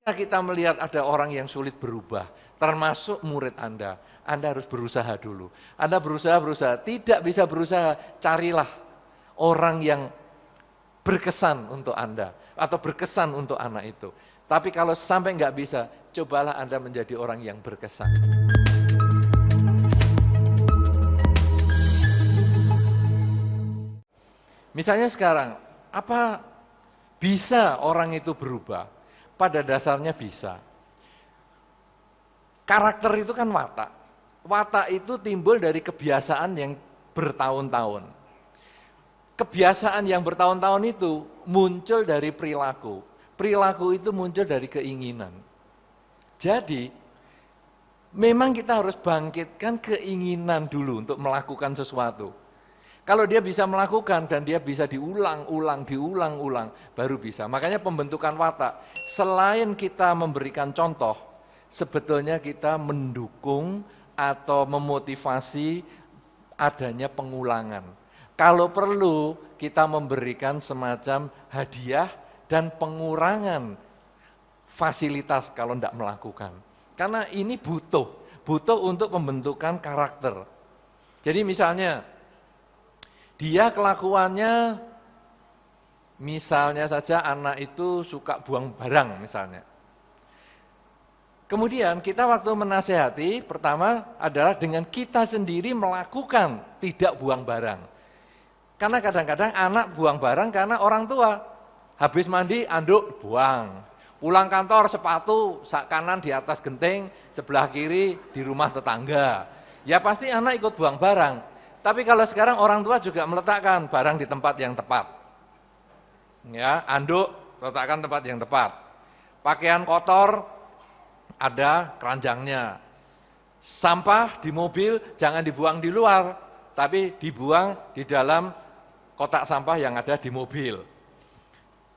Ketika kita melihat ada orang yang sulit berubah, termasuk murid Anda harus berusaha dulu. Anda berusaha, tidak bisa berusaha, carilah orang yang berkesan untuk Anda, atau berkesan untuk anak itu. Tapi kalau sampai nggak bisa, cobalah Anda menjadi orang yang berkesan. Misalnya sekarang, apa bisa orang itu berubah? Pada dasarnya bisa. Karakter itu kan watak. Watak itu timbul dari kebiasaan yang bertahun-tahun. Kebiasaan yang bertahun-tahun itu muncul dari perilaku. Perilaku itu muncul dari keinginan. Jadi, memang kita harus bangkitkan keinginan dulu untuk melakukan sesuatu. Kalau dia bisa melakukan dan dia bisa diulang-ulang, baru bisa. Makanya pembentukan watak, selain kita memberikan contoh, sebetulnya kita mendukung atau memotivasi adanya pengulangan. Kalau perlu, kita memberikan semacam hadiah dan pengurangan fasilitas kalau tidak melakukan. Karena ini butuh untuk pembentukan karakter. Jadi misalnya, dia kelakuannya, misalnya saja anak itu suka buang barang misalnya. Kemudian kita waktu menasehati, pertama adalah dengan kita sendiri melakukan tidak buang barang. Karena kadang-kadang anak buang barang karena orang tua. Habis mandi, anduk, buang. Pulang kantor, sepatu, sak kanan di atas genting, sebelah kiri di rumah tetangga. Ya pasti anak ikut buang barang. Tapi kalau sekarang orang tua juga meletakkan barang di tempat yang tepat. Ya, anduk, letakkan tempat yang tepat. Pakaian kotor, ada keranjangnya. Sampah di mobil jangan dibuang di luar, tapi dibuang di dalam kotak sampah yang ada di mobil.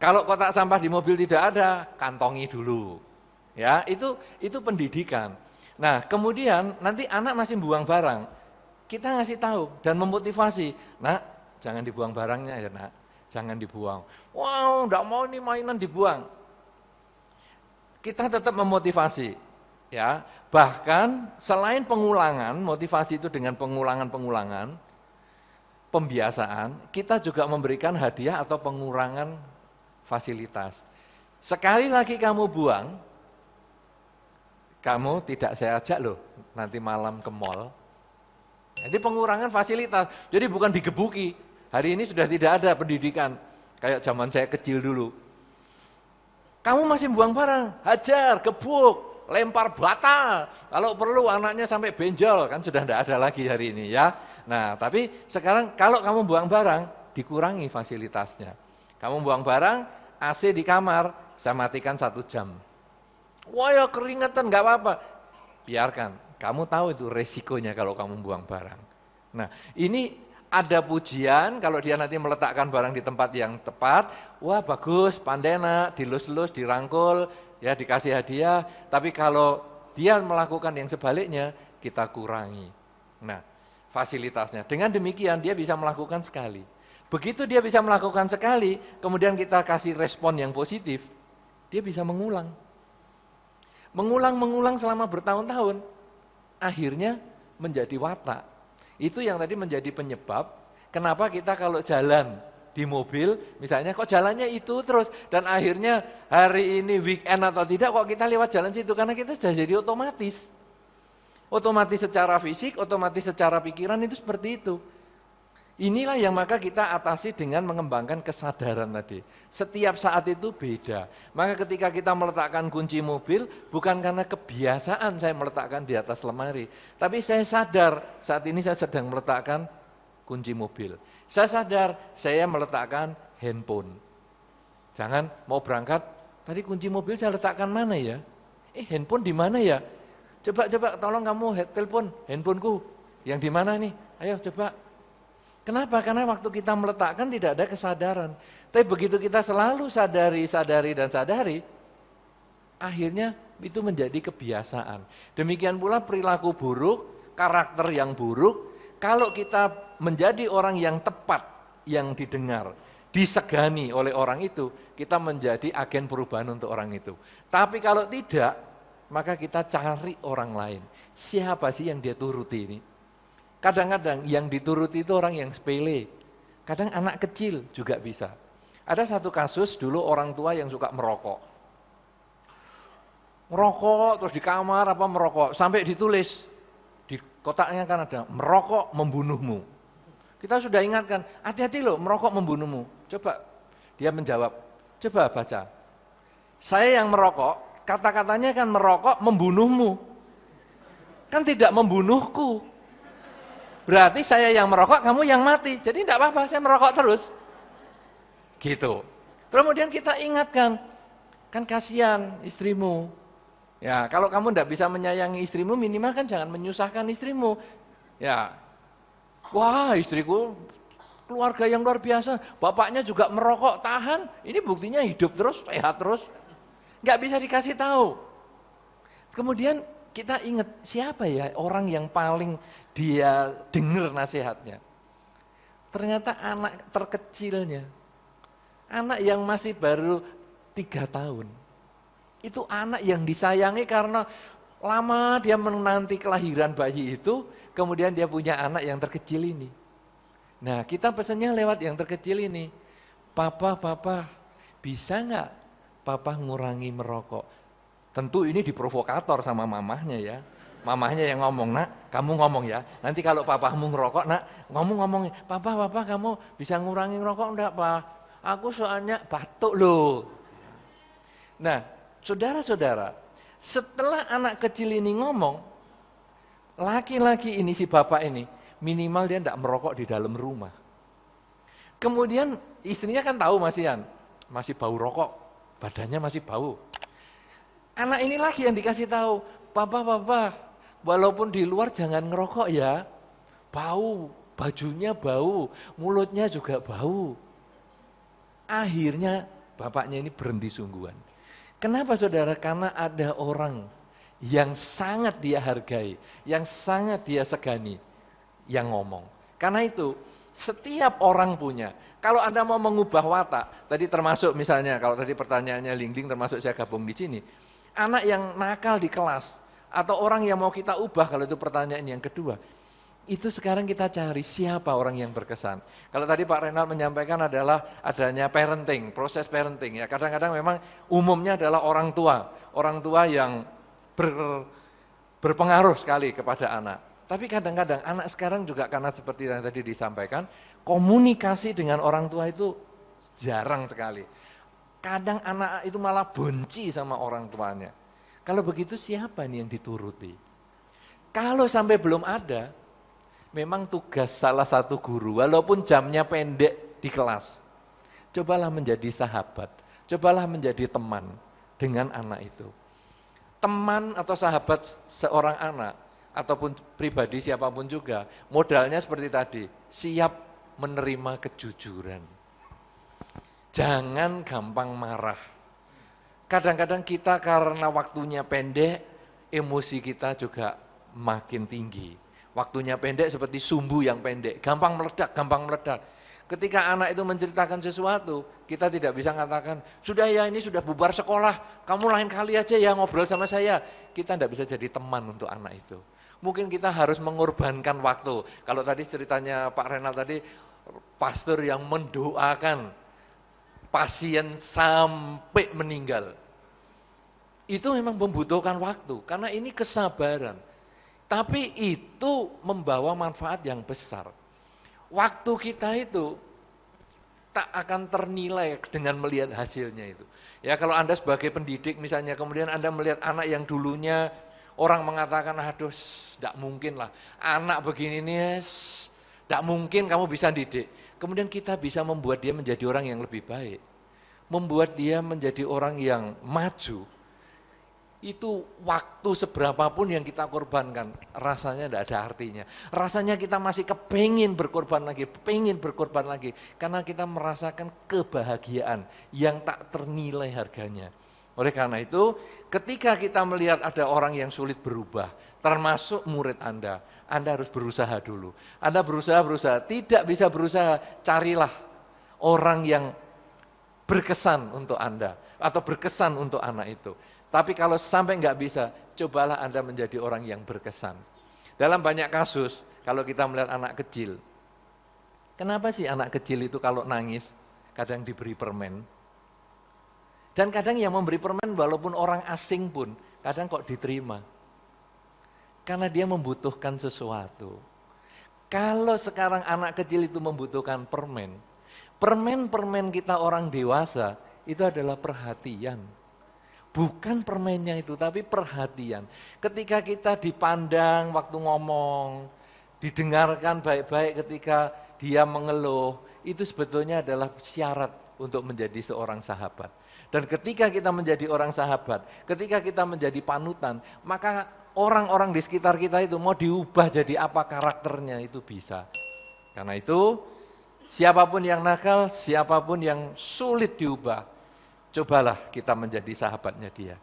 Kalau kotak sampah di mobil tidak ada, kantongi dulu. Ya, itu pendidikan. Nah, kemudian nanti anak masih buang barang. Kita ngasih tahu dan memotivasi. Nak, jangan dibuang barangnya ya, Nak. Jangan dibuang. Wow, enggak mau nih mainan dibuang. Kita tetap memotivasi. Ya, bahkan selain pengulangan, motivasi itu dengan pengulangan-pengulangan, pembiasaan, kita juga memberikan hadiah atau pengurangan fasilitas. Sekali lagi kamu buang, kamu tidak saya ajak loh nanti malam ke mall. Jadi pengurangan fasilitas. Jadi bukan digebuki. Hari ini sudah tidak ada pendidikan kayak zaman saya kecil dulu. Kamu masih buang barang, hajar, gebuk, lempar bata. Kalau perlu anaknya sampai benjol, kan sudah tidak ada lagi hari ini ya. Nah, tapi sekarang kalau kamu buang barang, dikurangi fasilitasnya. Kamu buang barang, AC di kamar, saya matikan 1 jam. Wah ya keringetan, nggak apa-apa. Biarkan, kamu tahu itu resikonya kalau kamu buang barang. Nah, ini ada pujian, kalau dia nanti meletakkan barang di tempat yang tepat, wah bagus, pandai nak, dilus-lus, dirangkul, ya dikasih hadiah. Tapi kalau dia melakukan yang sebaliknya, kita kurangi. Nah, fasilitasnya. Dengan demikian dia bisa melakukan sekali. Begitu dia bisa melakukan sekali, kemudian kita kasih respon yang positif, dia bisa mengulang. Mengulang selama bertahun-tahun, akhirnya menjadi watak. Itu yang tadi menjadi penyebab, kenapa kita kalau jalan di mobil, misalnya kok jalannya itu terus, dan akhirnya hari ini weekend atau tidak, kok kita lewat jalan situ, karena kita sudah jadi otomatis. Otomatis secara fisik, otomatis secara pikiran itu seperti itu. Inilah yang maka kita atasi dengan mengembangkan kesadaran tadi. Setiap saat itu beda. Maka ketika kita meletakkan kunci mobil, bukan karena kebiasaan saya meletakkan di atas lemari. Tapi saya sadar, saat ini saya sedang meletakkan kunci mobil. Saya sadar, saya meletakkan handphone. Jangan mau berangkat, tadi kunci mobil saya letakkan mana ya? Handphone di mana ya? Coba tolong kamu telepon handphoneku. Yang di mana nih? Ayo coba. Kenapa? Karena waktu kita meletakkan tidak ada kesadaran. Tapi begitu kita selalu sadari, akhirnya itu menjadi kebiasaan. Demikian pula perilaku buruk, karakter yang buruk, kalau kita menjadi orang yang tepat, yang didengar, disegani oleh orang itu, kita menjadi agen perubahan untuk orang itu. Tapi kalau tidak, maka kita cari orang lain. Siapa sih yang dia turuti ini? Kadang-kadang yang dituruti itu orang yang sepele. Kadang anak kecil juga bisa. Ada satu kasus dulu orang tua yang suka merokok. Merokok terus di kamar apa merokok. Sampai ditulis. Di kotaknya kan ada, merokok membunuhmu. Kita sudah ingatkan, hati-hati loh merokok membunuhmu. Coba, dia menjawab, coba baca. Saya yang merokok, kata-katanya kan merokok membunuhmu. Kan tidak membunuhku. Berarti saya yang merokok, kamu yang mati. Jadi tidak apa-apa, saya merokok terus. Gitu. Kemudian kita ingatkan, kan kasihan istrimu. Ya, kalau kamu tidak bisa menyayangi istrimu, minimal kan jangan menyusahkan istrimu. Ya, wah istriku keluarga yang luar biasa. Bapaknya juga merokok, tahan. Ini buktinya hidup terus, sehat terus. Nggak bisa dikasih tahu. Kemudian kita ingat, siapa ya orang yang paling dia dengar nasihatnya? Ternyata anak terkecilnya. Anak yang masih baru 3 tahun. Itu anak yang disayangi karena lama dia menanti kelahiran bayi itu, kemudian dia punya anak yang terkecil ini. Nah, kita pesannya lewat yang terkecil ini. Papa, bisa nggak papa ngurangi merokok? Tentu ini diprovokator sama mamahnya ya. Mamahnya yang ngomong, nak, kamu ngomong ya. Nanti kalau papamu ngerokok, nak, ngomong, papa, kamu bisa ngurangi merokok enggak, Pak? Aku soalnya batuk loh. Nah, saudara-saudara, setelah anak kecil ini ngomong, laki-laki ini, si bapak ini, minimal dia tidak merokok di dalam rumah. Kemudian istrinya kan tahu masih bau rokok, badannya masih bau. Anak ini lagi yang dikasih tahu, papa, walaupun di luar jangan ngerokok ya, bau, bajunya bau, mulutnya juga bau. Akhirnya bapaknya ini berhenti sungguhan. Kenapa saudara? Karena ada orang yang sangat dia hargai, yang sangat dia segani, yang ngomong. Karena itu, setiap orang punya. Kalau Anda mau mengubah watak, tadi termasuk misalnya, kalau tadi pertanyaannya Lingling termasuk saya gabung di sini. Anak yang nakal di kelas, atau orang yang mau kita ubah, kalau itu pertanyaan yang kedua. Itu sekarang kita cari siapa orang yang berkesan. Kalau tadi Pak Renal menyampaikan adalah adanya parenting, proses parenting. Ya, kadang-kadang memang umumnya adalah orang tua yang berpengaruh sekali kepada anak. Tapi kadang-kadang anak sekarang juga karena seperti yang tadi disampaikan, komunikasi dengan orang tua itu jarang sekali. Kadang anak itu malah benci sama orang tuanya. Kalau begitu siapa nih yang dituruti? Kalau sampai belum ada, memang tugas salah satu guru, walaupun jamnya pendek di kelas, cobalah menjadi sahabat, cobalah menjadi teman dengan anak itu. Teman atau sahabat seorang anak, ataupun pribadi siapapun juga, modalnya seperti tadi, siap menerima kejujuran. Jangan gampang marah. Kadang-kadang kita karena waktunya pendek, emosi kita juga makin tinggi. Waktunya pendek seperti sumbu yang pendek, gampang meledak. Ketika anak itu menceritakan sesuatu, kita tidak bisa mengatakan, sudah ya ini sudah bubar sekolah, kamu lain kali aja ya ngobrol sama saya. Kita tidak bisa jadi teman untuk anak itu. Mungkin kita harus mengorbankan waktu. Kalau tadi ceritanya Pak Renal tadi, pastor yang mendoakan pasien sampai meninggal. Itu memang membutuhkan waktu, karena ini kesabaran. Tapi itu membawa manfaat yang besar. Waktu kita itu tak akan ternilai dengan melihat hasilnya itu. Ya kalau Anda sebagai pendidik misalnya, kemudian Anda melihat anak yang dulunya orang mengatakan, aduh, tidak mungkin lah. Anak begini nih, tidak mungkin kamu bisa didik. Kemudian kita bisa membuat dia menjadi orang yang lebih baik. Membuat dia menjadi orang yang maju. Itu waktu seberapapun yang kita korbankan, rasanya tidak ada artinya. Rasanya kita masih kepengin berkorban lagi. Karena kita merasakan kebahagiaan yang tak ternilai harganya. Oleh karena itu, ketika kita melihat ada orang yang sulit berubah, termasuk murid Anda harus berusaha dulu. Anda berusaha, tidak bisa berusaha, carilah orang yang berkesan untuk Anda, atau berkesan untuk anak itu. Tapi kalau sampai nggak bisa, cobalah Anda menjadi orang yang berkesan. Dalam banyak kasus, kalau kita melihat anak kecil, kenapa sih anak kecil itu kalau nangis, kadang diberi permen? Dan kadang yang memberi permen walaupun orang asing pun, kadang kok diterima. Karena dia membutuhkan sesuatu. Kalau sekarang anak kecil itu membutuhkan permen, permen-permen kita orang dewasa, itu adalah perhatian. Bukan permennya itu, tapi perhatian. Ketika kita dipandang waktu ngomong, didengarkan baik-baik ketika dia mengeluh, itu sebetulnya adalah syarat untuk menjadi seorang sahabat. Dan ketika kita menjadi orang sahabat, ketika kita menjadi panutan, maka orang-orang di sekitar kita itu mau diubah jadi apa karakternya itu bisa. Karena itu, siapapun yang nakal, siapapun yang sulit diubah, cobalah kita menjadi sahabatnya dia.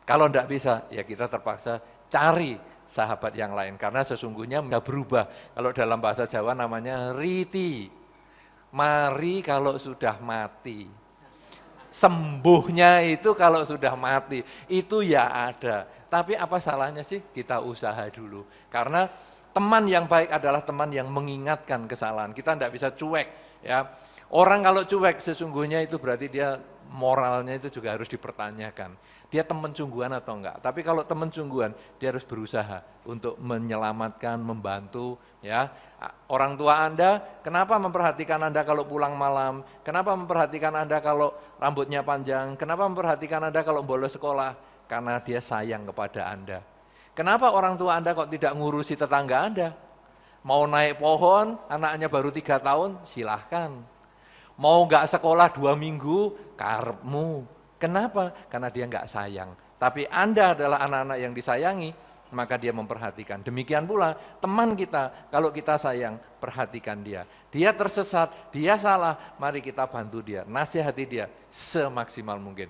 Kalau tidak bisa, ya kita terpaksa cari sahabat yang lain. Karena sesungguhnya nggak berubah. Kalau dalam bahasa Jawa namanya riti. Mari kalau sudah mati. Sembuhnya itu kalau sudah mati. Itu ya ada. Tapi apa salahnya sih? Kita usaha dulu. Karena teman yang baik adalah teman yang mengingatkan kesalahan. Kita tidak bisa cuek. Ya. Orang kalau cuek sesungguhnya itu berarti dia moralnya itu juga harus dipertanyakan. Dia teman sungguhan atau enggak. Tapi kalau teman sungguhan, dia harus berusaha untuk menyelamatkan, membantu. Ya, orang tua Anda, kenapa memperhatikan Anda kalau pulang malam? Kenapa memperhatikan Anda kalau rambutnya panjang? Kenapa memperhatikan Anda kalau bolos sekolah? Karena dia sayang kepada Anda. Kenapa orang tua Anda kok tidak ngurusi tetangga Anda? Mau naik pohon, anaknya baru 3 tahun, silahkan. Mau nggak sekolah 2 minggu, karepmu. Kenapa? Karena dia nggak sayang. Tapi Anda adalah anak-anak yang disayangi, maka dia memperhatikan. Demikian pula teman kita, kalau kita sayang, perhatikan dia. Dia tersesat, dia salah, mari kita bantu dia, nasihati dia semaksimal mungkin.